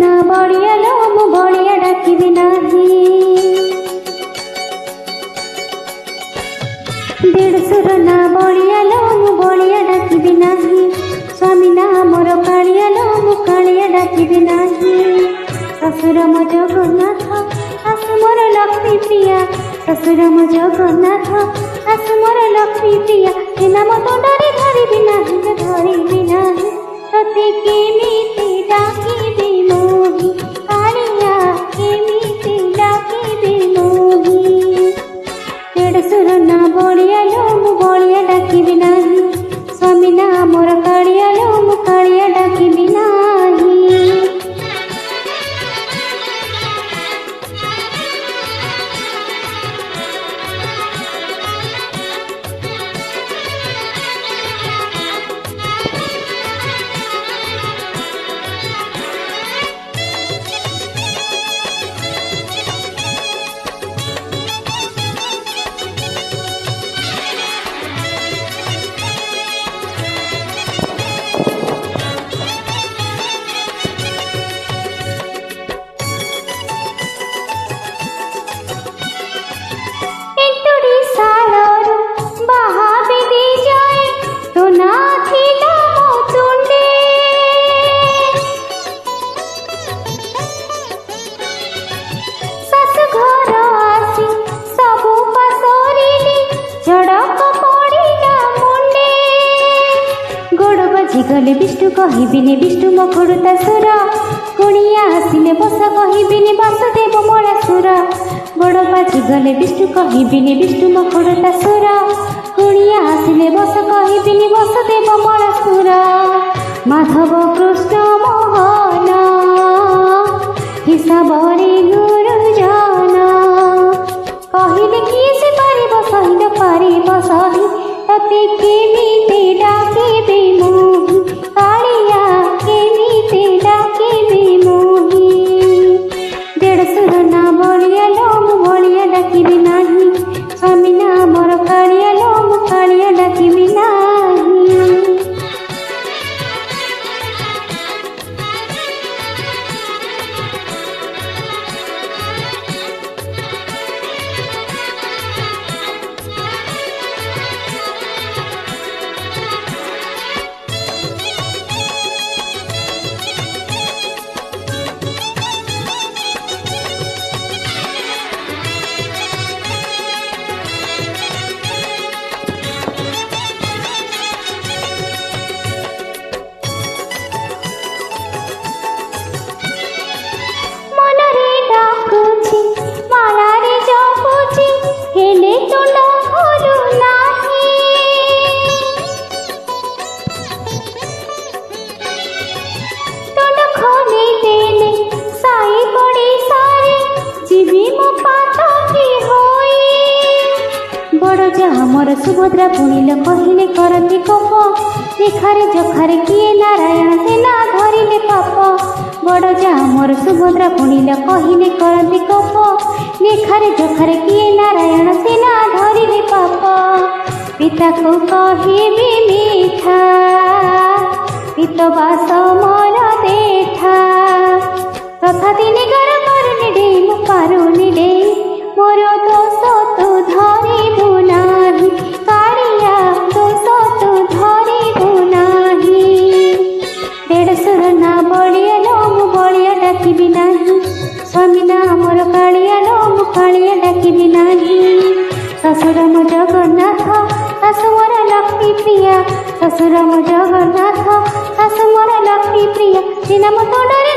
ना बड़िया लो मु बड़िया डाकिबी नाही देढ़सुर ना बड़िया लो मु बड़िया डाकिबी नाही स्वामी ना मोर कालिया लो मु कालिया डाकिबी नाही ससुर मो जगन्नाथ शाशु मोर लक्ष्मी प्रिया ससुर मो जगन्नाथ शाशु मोर लक्ष्मी प्रिया ए नाम तोंडरे धरिबी नाही तते केमिति डाकिबी मोहि कालिया केमिति डाकिबी मोहि देढ़सुर ना बड़िया लो मु बड़िया डाकिबी नाही स्वामी ना मोर कालिया लो मु कालिया डाकिबी नाही गले विष्णु कहबिनी विष्णु मखुड़ता सुर कुणिया आसिले बस कहबिनी वासुदेव मलासुर गोड़ बाजी गले विष्णु कहबिनी विष्णु मखुड़ता सुर कुणिया आसिले बस कहबिनी वासुदेव मलासुर माधव कृष्ण मोहन हिसाब रे गुरुजन कहले किए से पारिब सही न पारिब सही तते केमिति डाकिबी मोहि कालिया केमिति डाकिबी मोहि देढ़सुर ना बड़िया लो मु बड़िया डाकिबी नाही स्वामी ना मोर कालिया लो मु कालिया डाकिबी नाही मोर सुभद्रा पुणिल कहले करती कोप देखारे जखारे किए नारायण सेना धरिले पाप बड़ जा मोर सुभद्रा पुणिल कहले करती कोप देखारे जखारे किए नारायण सेना धरिले पाप पिता को कहबी मीठा पितबास मोर देठा तथा दिने घर करुनी डे मु पारुनी डे मोर दोष तू धरिबु नाही कालिया दोष तू धरिबु नाही देढ़सुर ना बड़िया लो मु बड़िया डाकिबी नाही स्वामी ना मोर कालिया लो मु कालिया डाकिबी नाही ससुर मो जगन्नाथ शाशु मोर लक्ष्मी प्रिया ससुर मो जगन्नाथ शाशु मोर लक्ष्मी प्रिया नाम तोंडरे